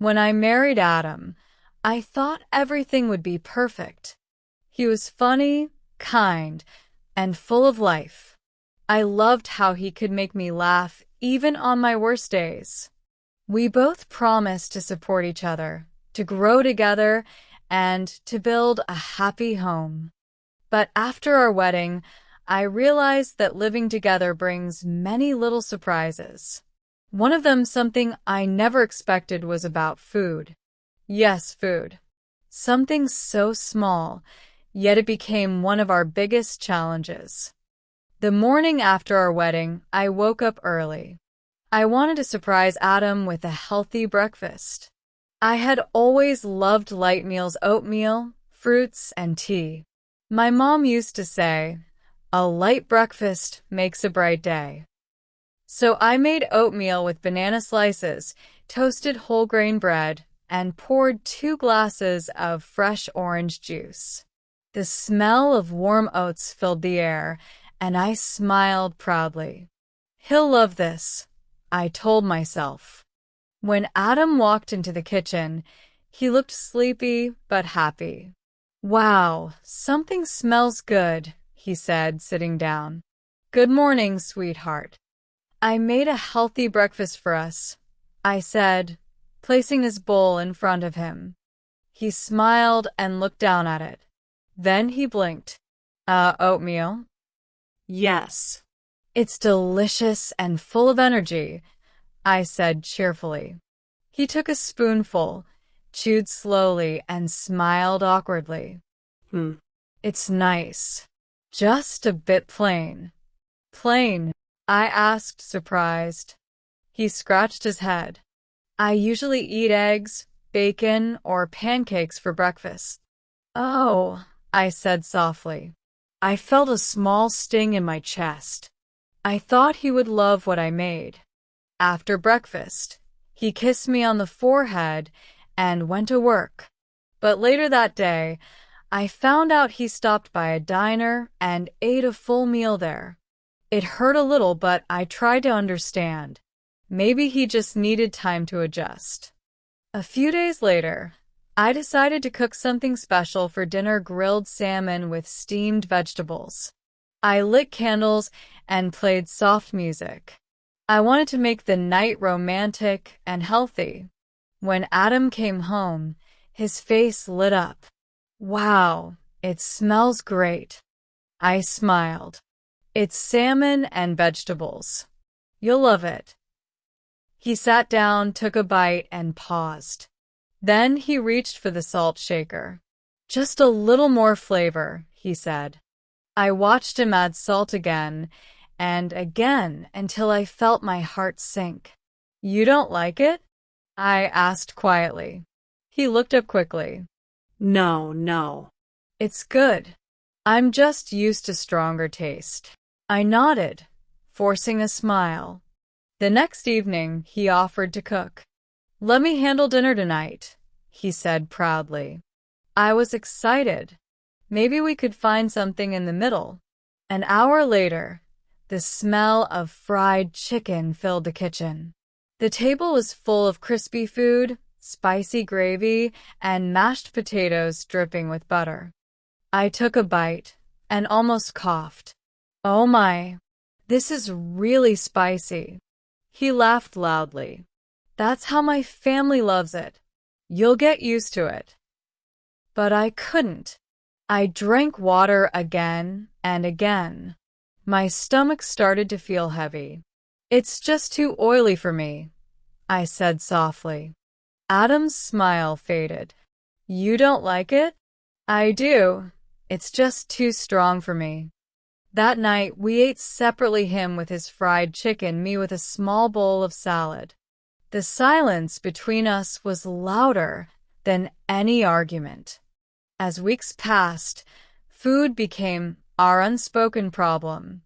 When I married Adam, I thought everything would be perfect. He was funny, kind, and full of life. I loved how he could make me laugh even on my worst days. We both promised to support each other, to grow together, and to build a happy home. But after our wedding, I realized that living together brings many little surprises. One of them, something I never expected, was about food. Yes, food. Something so small, yet it became one of our biggest challenges. The morning after our wedding, I woke up early. I wanted to surprise Adam with a healthy breakfast. I had always loved light meals: oatmeal, fruits, and tea. My mom used to say, "A light breakfast makes a bright day." So I made oatmeal with banana slices, toasted whole grain bread, and poured 2 glasses of fresh orange juice. The smell of warm oats filled the air, and I smiled proudly. "He'll love this," I told myself. When Adam walked into the kitchen, he looked sleepy but happy. "Wow, something smells good," he said, sitting down. "Good morning, sweetheart." "I made a healthy breakfast for us," I said, placing his bowl in front of him. He smiled and looked down at it. Then he blinked. Oatmeal?" "Yes." "It's delicious and full of energy," I said cheerfully. He took a spoonful, chewed slowly, and smiled awkwardly. It's nice. Just a bit plain." "Plain?" I asked, surprised. He scratched his head. "I usually eat eggs, bacon, or pancakes for breakfast." "Oh," I said softly. I felt a small sting in my chest. I thought he would love what I made. After breakfast, he kissed me on the forehead and went to work. But later that day, I found out he stopped by a diner and ate a full meal there. It hurt a little, but I tried to understand. Maybe he just needed time to adjust. A few days later, I decided to cook something special for dinner: grilled salmon with steamed vegetables. I lit candles and played soft music. I wanted to make the night romantic and healthy. When Adam came home, his face lit up. "Wow, it smells great." I smiled. "It's salmon and vegetables. You'll love it." He sat down, took a bite, and paused. Then he reached for the salt shaker. "Just a little more flavor," he said. I watched him add salt again and again until I felt my heart sink. "You don't like it?" I asked quietly. He looked up quickly. No. "It's good. I'm just used to stronger taste." I nodded, forcing a smile. The next evening, he offered to cook. "Let me handle dinner tonight," he said proudly. I was excited. Maybe we could find something in the middle. An hour later, the smell of fried chicken filled the kitchen. The table was full of crispy food, spicy gravy, and mashed potatoes dripping with butter. I took a bite and almost coughed. "Oh my, this is really spicy." He laughed loudly. "That's how my family loves it. You'll get used to it." But I couldn't. I drank water again and again. My stomach started to feel heavy. "It's just too oily for me," I said softly. Adam's smile faded. "You don't like it?" "I do. It's just too strong for me." That night, we ate separately, him with his fried chicken, me with a small bowl of salad. The silence between us was louder than any argument. As weeks passed, food became our unspoken problem.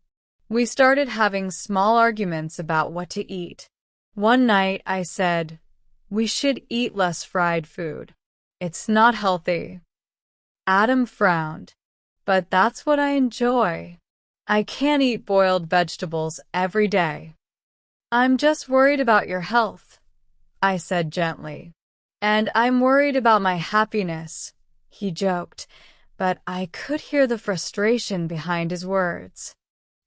We started having small arguments about what to eat. One night, I said, "We should eat less fried food. It's not healthy." Adam frowned. "But that's what I enjoy. I can't eat boiled vegetables every day." "I'm just worried about your health," I said gently. And I'm worried about my happiness, he joked, but I could hear the frustration behind his words.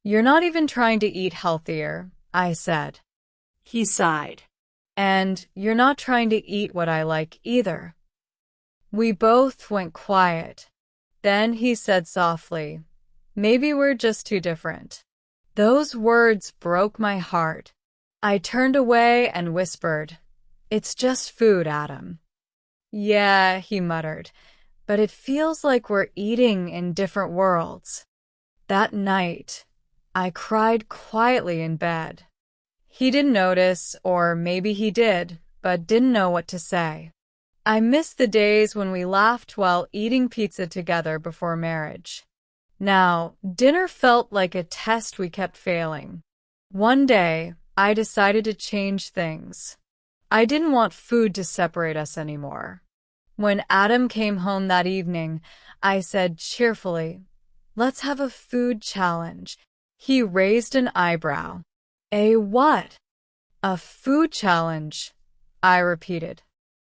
You're not even trying to eat healthier, I said. He sighed. And you're not trying to eat what I like either. We both went quiet. Then he said softly, maybe we're just too different. Those words broke my heart. I turned away and whispered, it's just food, Adam. Yeah, he muttered, but it feels like we're eating in different worlds. That night, I cried quietly in bed. He didn't notice, or maybe he did, but didn't know what to say. I missed the days when we laughed while eating pizza together before marriage. Now, dinner felt like a test we kept failing. One day, I decided to change things. I didn't want food to separate us anymore. When Adam came home that evening, I said cheerfully, let's have a food challenge. He raised an eyebrow. A what? A food challenge, I repeated.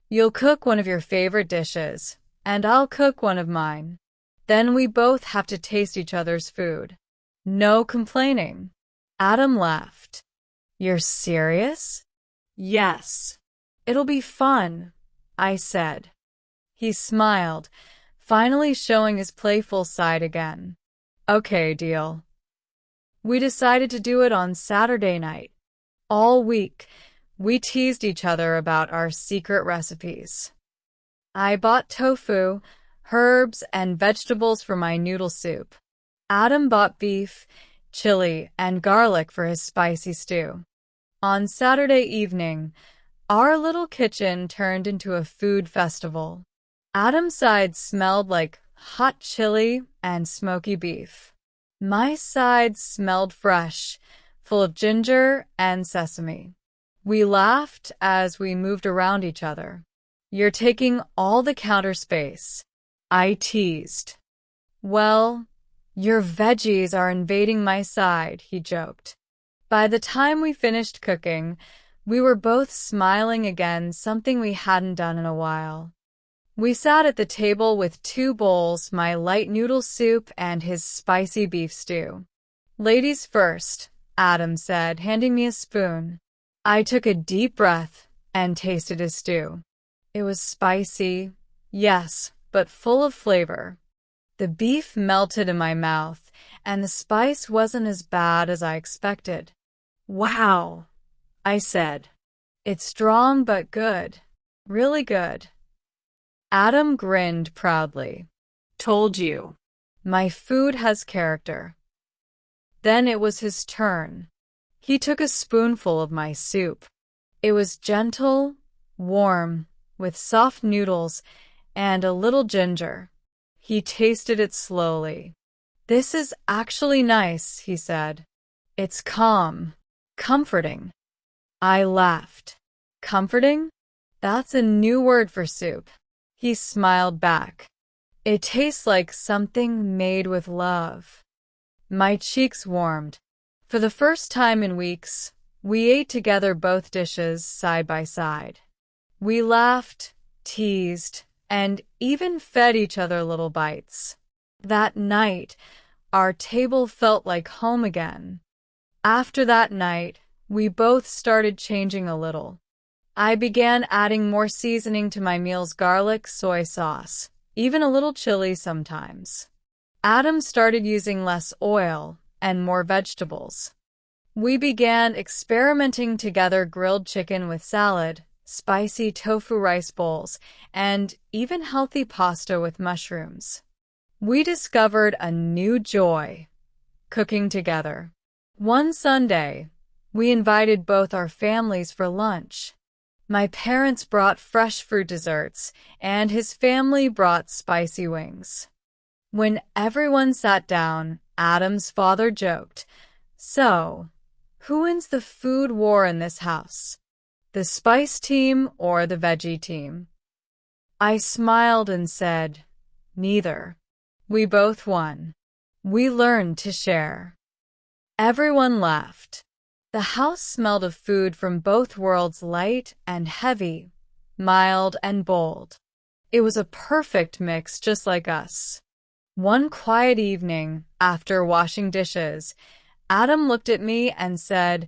You'll cook one of your favorite dishes, and I'll cook one of mine. Then we both have to taste each other's food. No complaining. Adam laughed. You're serious? Yes. It'll be fun, I said. He smiled, finally showing his playful side again. Okay, deal. We decided to do it on Saturday night. All week, we teased each other about our secret recipes. I bought tofu, herbs, and vegetables for my noodle soup. Adam bought beef, chili, and garlic for his spicy stew. On Saturday evening, our little kitchen turned into a food festival. Adam's side smelled like hot chili and smoky beef. My side smelled fresh, full of ginger and sesame. We laughed as we moved around each other. You're taking all the counter space, I teased. Well, your veggies are invading my side, he joked. By the time we finished cooking, we were both smiling again, something we hadn't done in a while. We sat at the table with 2 bowls, my light noodle soup and his spicy beef stew. Ladies first, Adam said, handing me a spoon. I took a deep breath and tasted his stew. It was spicy, yes, but full of flavor. The beef melted in my mouth, and the spice wasn't as bad as I expected. Wow, I said. It's strong but good. Really good. Adam grinned proudly. Told you. My food has character. Then it was his turn. He took a spoonful of my soup. It was gentle, warm, with soft noodles and a little ginger. He tasted it slowly. This is actually nice, he said. It's calm, comforting. I laughed. Comforting? That's a new word for soup. He smiled back. It tastes like something made with love. My cheeks warmed. For the first time in weeks, we ate together, both dishes side by side. We laughed, teased, and even fed each other little bites. That night, our table felt like home again. After that night, we both started changing a little. I began adding more seasoning to my meals, garlic, soy sauce, even a little chili sometimes. Adam started using less oil and more vegetables. We began experimenting together, grilled chicken with salad, spicy tofu rice bowls, and even healthy pasta with mushrooms. We discovered a new joy, cooking together. One Sunday, we invited both our families for lunch. My parents brought fresh fruit desserts, and his family brought spicy wings. When everyone sat down, Adam's father joked, "So, who wins the food war in this house? The spice team or the veggie team?" I smiled and said, "Neither. We both won. We learned to share." Everyone laughed. The house smelled of food from both worlds, light and heavy, mild and bold. It was a perfect mix, just like us. One quiet evening, after washing dishes, Adam looked at me and said,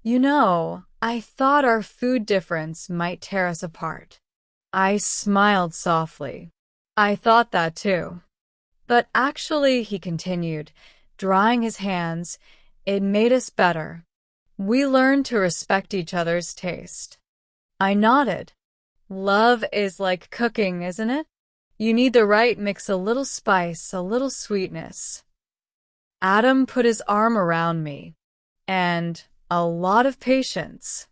"You know, I thought our food difference might tear us apart." I smiled softly. I thought that too. But actually, he continued, drying his hands, it made us better. We learned to respect each other's taste. I nodded. Love is like cooking, isn't it? You need the right mix, a little spice, a little sweetness. Adam put his arm around me, and a lot of patience.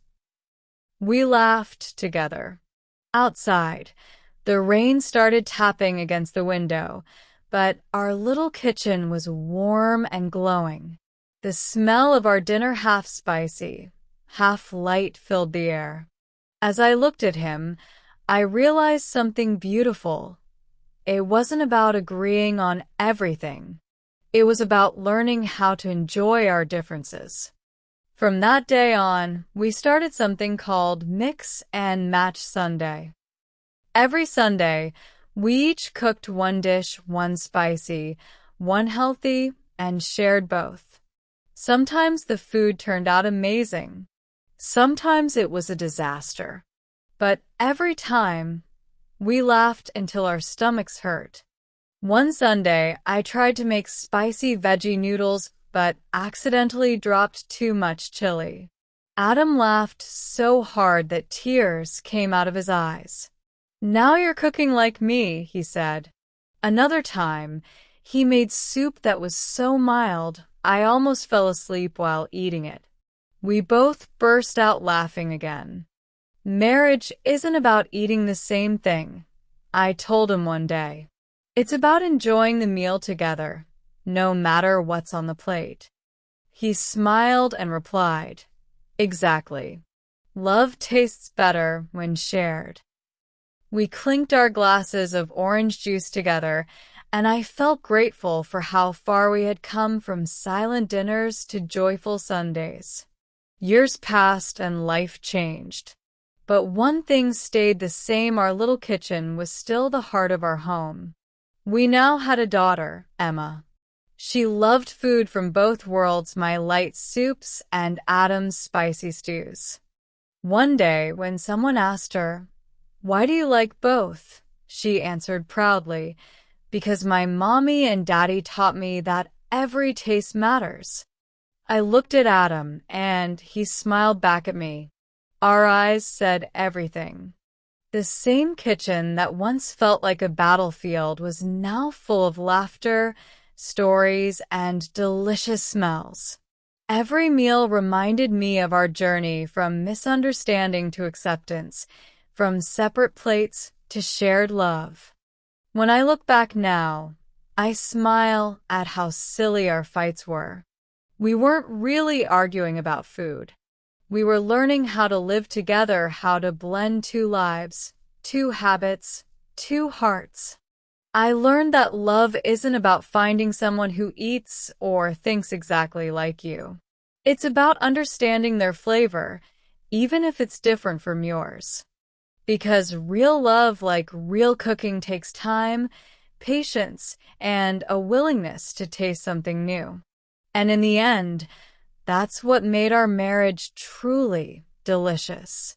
We laughed together. Outside, the rain started tapping against the window, but our little kitchen was warm and glowing. The smell of our dinner, half spicy, half light, filled the air. As I looked at him, I realized something beautiful. It wasn't about agreeing on everything. It was about learning how to enjoy our differences. From that day on, we started something called Mix and Match Sunday. Every Sunday, we each cooked one dish, one spicy, one healthy, and shared both. Sometimes the food turned out amazing. Sometimes it was a disaster. But every time, we laughed until our stomachs hurt. One Sunday, I tried to make spicy veggie noodles, but accidentally dropped too much chili. Adam laughed so hard that tears came out of his eyes. "Now you're cooking like me," he said. Another time, he made soup that was so mild, I almost fell asleep while eating it. We both burst out laughing again. Marriage isn't about eating the same thing, I told him one day. It's about enjoying the meal together, no matter what's on the plate. He smiled and replied, "Exactly. Love tastes better when shared." We clinked our glasses of orange juice together, and I felt grateful for how far we had come from silent dinners to joyful Sundays. Years passed and life changed. But one thing stayed the same: our little kitchen was still the heart of our home. We now had a daughter, Emma. She loved food from both worlds, my light soups and Adam's spicy stews. One day, when someone asked her, "Why do you like both?" she answered proudly, "Because my mommy and daddy taught me that every taste matters." I looked at Adam, and he smiled back at me. Our eyes said everything. The same kitchen that once felt like a battlefield was now full of laughter, stories, and delicious smells. Every meal reminded me of our journey from misunderstanding to acceptance, from separate plates to shared love. When I look back now, I smile at how silly our fights were. We weren't really arguing about food. We were learning how to live together, how to blend two lives, two habits, two hearts. I learned that love isn't about finding someone who eats or thinks exactly like you. It's about understanding their flavor, even if it's different from yours. Because real love, like real cooking, takes time, patience, and a willingness to taste something new. And in the end, that's what made our marriage truly delicious.